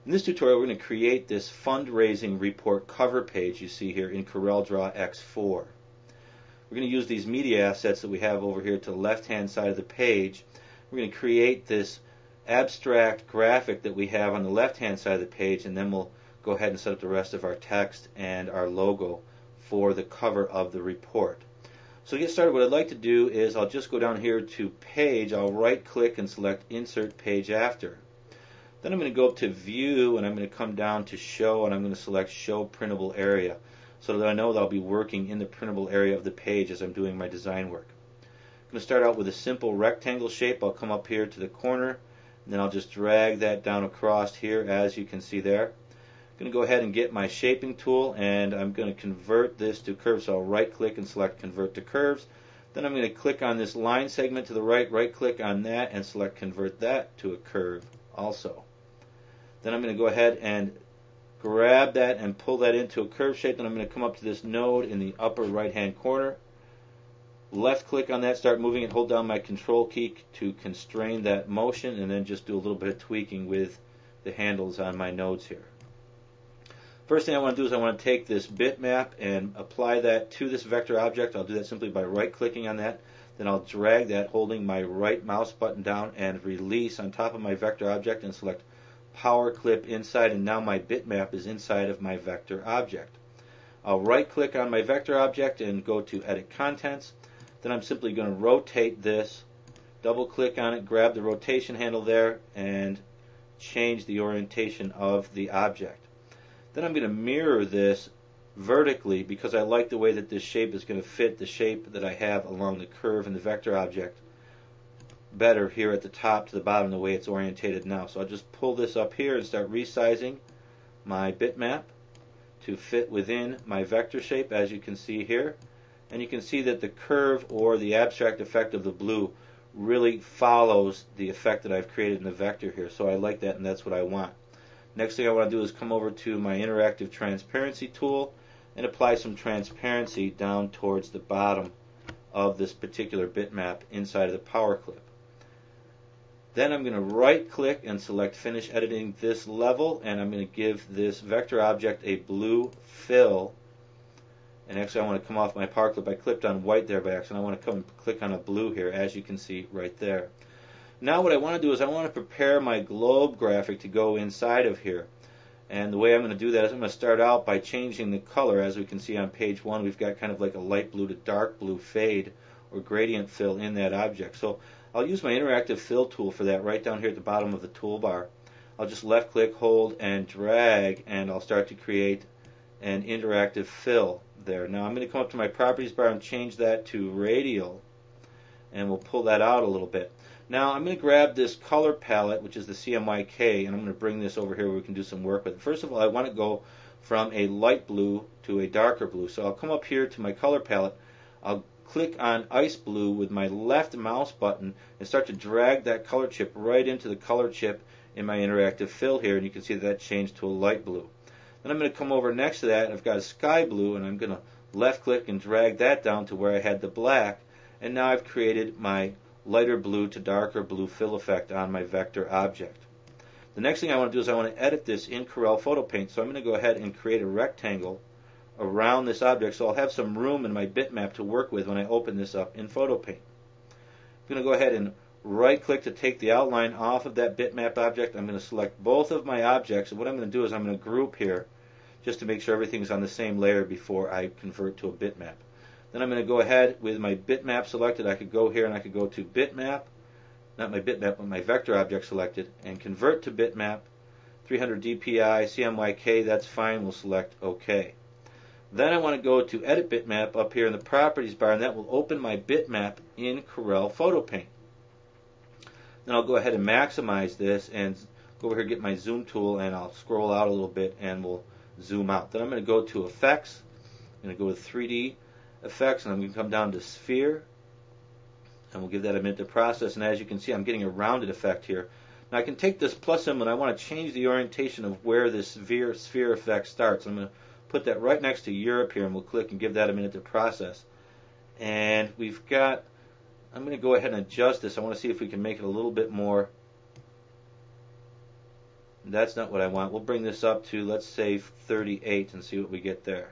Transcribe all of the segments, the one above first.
In this tutorial, we're going to create this fundraising report cover page you see here in CorelDRAW X4. We're going to use these media assets that we have over here to the left-hand side of the page. We're going to create this abstract graphic that we have on the left-hand side of the page, and then we'll go ahead and set up the rest of our text and our logo for the cover of the report. So to get started, what I'd like to do is I'll just go down here to Page. I'll right-click and select Insert Page After. Then I'm going to go up to View, and I'm going to come down to Show, and I'm going to select Show Printable Area, so that I know that I'll be working in the printable area of the page as I'm doing my design work. I'm going to start out with a simple rectangle shape. I'll come up here to the corner, and then I'll just drag that down across here, as you can see there. I'm going to go ahead and get my shaping tool, and I'm going to convert this to curves. So I'll right-click and select Convert to Curves. Then I'm going to click on this line segment to the right, right-click on that, and select Convert that to a curve also. Then I'm going to go ahead and grab that and pull that into a curve shape. Then I'm going to come up to this node in the upper right-hand corner. Left click on that, start moving it, hold down my control key to constrain that motion, and then just do a little bit of tweaking with the handles on my nodes here. First thing I want to do is I want to take this bitmap and apply that to this vector object. I'll do that simply by right-clicking on that. Then I'll drag that holding my right mouse button down and release on top of my vector object and select Power Clip Inside, and now my bitmap is inside of my vector object. I'll right-click on my vector object and go to Edit Contents. Then I'm simply going to rotate this, double-click on it, grab the rotation handle there, and change the orientation of the object. Then I'm going to mirror this vertically because I like the way that this shape is going to fit the shape that I have along the curve in the vector object better here at the top to the bottom the way it's orientated now. So I'll just pull this up here and start resizing my bitmap to fit within my vector shape, as you can see here. And you can see that the curve or the abstract effect of the blue really follows the effect that I've created in the vector here. So I like that, and that's what I want. Next thing I want to do is come over to my interactive transparency tool and apply some transparency down towards the bottom of this particular bitmap inside of the power clip. Then I'm going to right click and select Finish Editing this level, and I'm going to give this vector object a blue fill. And actually I want to come off my power clip. I clipped on white there by accident. I want to come and click on a blue here, as you can see right there. Now what I want to do is I want to prepare my globe graphic to go inside of here. And the way I'm going to do that is I'm going to start out by changing the color. As we can see on page 1, we've got kind of like a light blue to dark blue fade or gradient fill in that object. So I'll use my interactive fill tool for that right down here at the bottom of the toolbar. I'll just left click, hold, and drag, and I'll start to create an interactive fill there. Now I'm going to come up to my properties bar and change that to radial, and we'll pull that out a little bit. Now I'm going to grab this color palette, which is the CMYK, and I'm going to bring this over here where we can do some work with it. First of all, I want to go from a light blue to a darker blue. So I'll come up here to my color palette. I'll click on Ice Blue with my left mouse button and start to drag that color chip right into the color chip in my interactive fill here, and you can see that changed to a light blue. Then I'm going to come over next to that. I've got a sky blue, and I'm going to left click and drag that down to where I had the black, and now I've created my lighter blue to darker blue fill effect on my vector object. The next thing I want to do is I want to edit this in Corel Photo Paint, so I'm going to go ahead and create a rectangle around this object so I'll have some room in my bitmap to work with when I open this up in Photo Paint. I'm going to go ahead and right click to take the outline off of that bitmap object. I'm going to select both of my objects, and what I'm going to do is I'm going to group here just to make sure everything's on the same layer before I convert to a bitmap. Then I'm going to go ahead with my bitmap selected. I could go here and I could go to bitmap, not my bitmap but my vector object selected, and convert to bitmap, 300 dpi, CMYK, that's fine. We'll select OK. Then I want to go to Edit Bitmap up here in the Properties bar, and that will open my bitmap in Corel Photo Paint. Then I'll go ahead and maximize this and go over here, get my zoom tool, and I'll scroll out a little bit and we'll zoom out. Then I'm going to go to Effects. I'm going to go to 3D Effects, and I'm going to come down to Sphere, and we'll give that a minute to process. And as you can see, I'm getting a rounded effect here. Now I can take this plus symbol and I want to change the orientation of where this sphere effect starts. I'm going to put that right next to Europe here, and we'll click and give that a minute to process. And we've got, I'm going to go ahead and adjust this. I want to see if we can make it a little bit more That's not what I want. We'll bring this up to, let's say, 38 and see what we get there.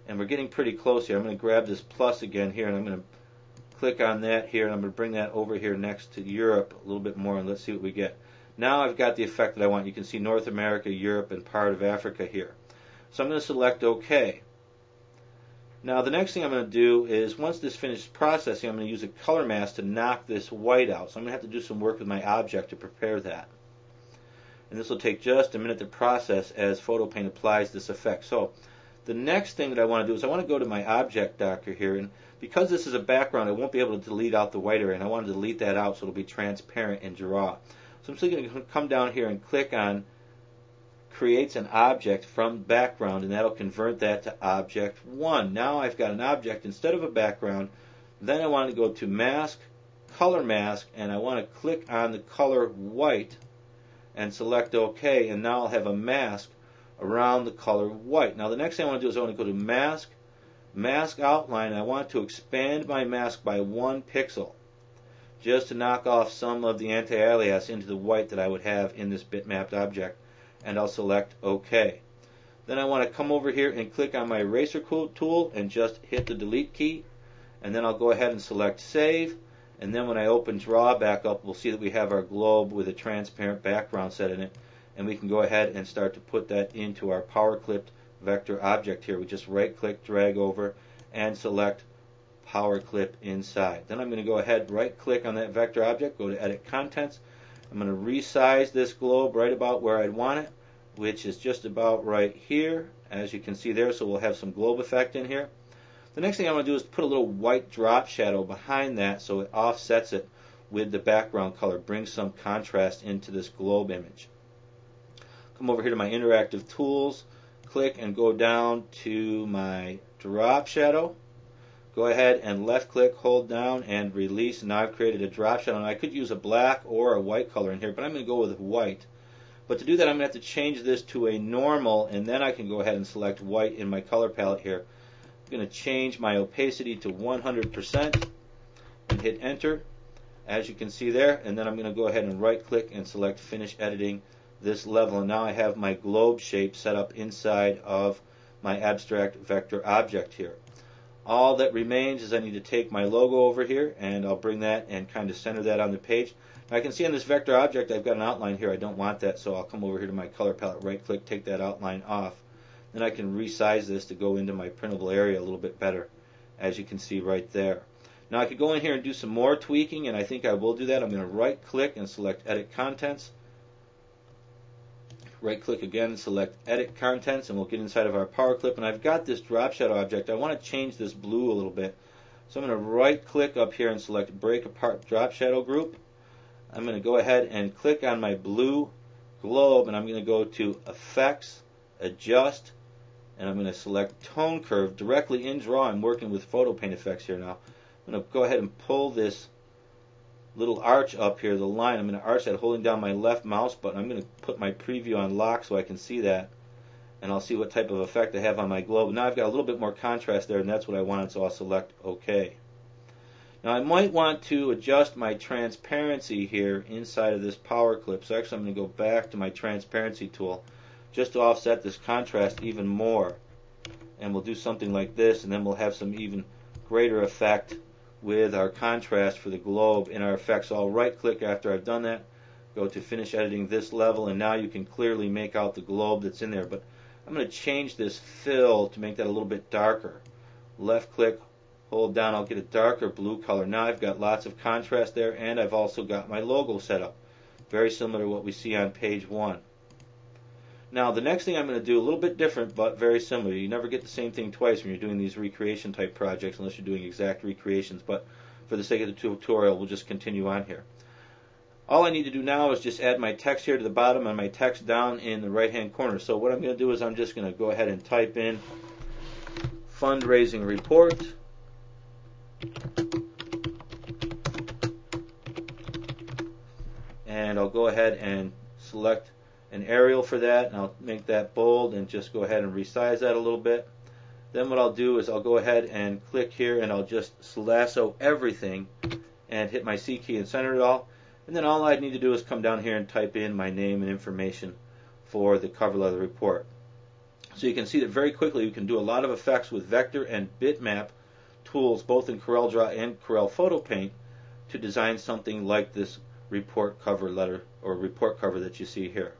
And we're getting pretty close here. I'm going to grab this plus again here, and I'm going to click on that here, and I'm going to bring that over here next to Europe a little bit more, and let's see what we get. Now I've got the effect that I want. You can see North America, Europe, and part of Africa here. So I'm going to select OK. Now the next thing I'm going to do is, once this finishes processing, I'm going to use a color mask to knock this white out. So I'm going to have to do some work with my object to prepare that. And this will take just a minute to process as PhotoPaint applies this effect. So the next thing that I want to do is I want to go to my object docker here, and because this is a background, I won't be able to delete out the white area, and I want to delete that out so it'll be transparent in Draw. So I'm simply going to come down here and click on creates an object from background, and that'll convert that to object 1. Now I've got an object instead of a background. Then I want to go to mask, color mask, and I want to click on the color white and select OK, and now I'll have a mask around the color white. Now the next thing I want to do is I want to go to mask, mask outline, and I want to expand my mask by 1 pixel just to knock off some of the anti-alias into the white that I would have in this bitmapped object, and I'll select OK. Then I want to come over here and click on my eraser tool and just hit the delete key, and then I'll go ahead and select save. And then when I open Draw back up, we'll see that we have our globe with a transparent background set in it, and we can go ahead and start to put that into our power clipped vector object here. We just right click, drag over, and select power clip inside. Then I'm going to go ahead, right click on that vector object, go to edit contents. I'm going to resize this globe right about where I'd want it, which is just about right here, as you can see there. So we'll have some globe effect in here. The next thing I want to do is put a little white drop shadow behind that so it offsets it with the background color, brings some contrast into this globe image. Come over here to my interactive tools, click and go down to my drop shadow. Go ahead and left click, hold down, and release. And now I've created a drop shadow. And I could use a black or a white color in here, but I'm going to go with white. But to do that, I'm going to have to change this to a normal, and then I can go ahead and select white in my color palette here. I'm going to change my opacity to 100% and hit enter, as you can see there. And then I'm going to go ahead and right click and select finish editing this level, and now I have my globe shape set up inside of my abstract vector object here. All that remains is I need to take my logo over here, and I'll bring that and kind of center that on the page. Now I can see on this vector object I've got an outline here. I don't want that, so I'll come over here to my color palette, right click, take that outline off. Then I can resize this to go into my printable area a little bit better, as you can see right there. Now I could go in here and do some more tweaking, and I think I will do that. I'm going to right click and select edit contents. Right click again and select edit contents, and we'll get inside of our power clip. And I've got this drop shadow object. I want to change this blue a little bit. So I'm going to right click up here and select break apart drop shadow group. I'm going to go ahead and click on my blue globe, and I'm going to go to effects, adjust, and I'm going to select tone curve directly in Draw. I'm working with PhotoPaint effects here now. I'm going to go ahead and pull this little arch up here, the line. I'm going to arch that holding down my left mouse button. I'm going to put my preview on lock so I can see that, and I'll see what type of effect I have on my globe. Now I've got a little bit more contrast there, and that's what I wanted, so I'll select OK. Now I might want to adjust my transparency here inside of this power clip. So actually I'm going to go back to my transparency tool just to offset this contrast even more. And we'll do something like this, and then we'll have some even greater effect with our contrast for the globe in our effects. So I'll right click after I've done that, go to finish editing this level, and now you can clearly make out the globe that's in there. But I'm going to change this fill to make that a little bit darker. Left click, hold down, I'll get a darker blue color. Now I've got lots of contrast there, and I've also got my logo set up. Very similar to what we see on page 1. Now the next thing I'm going to do, a little bit different but very similar. You never get the same thing twice when you're doing these recreation type projects unless you're doing exact recreations, but for the sake of the tutorial we'll just continue on here. All I need to do now is just add my text here to the bottom and my text down in the right hand corner. So what I'm going to do is I'm just going to go ahead and type in fundraising report. And I'll go ahead and select an Arial for that, and I'll make that bold and just go ahead and resize that a little bit. Then what I'll do is I'll go ahead and click here, and I'll just lasso everything and hit my C key and center it all. And then all I need to do is come down here and type in my name and information for the cover letter report. So you can see that very quickly you can do a lot of effects with vector and bitmap tools both in CorelDRAW and Corel Photo Paint to design something like this report cover letter or report cover that you see here.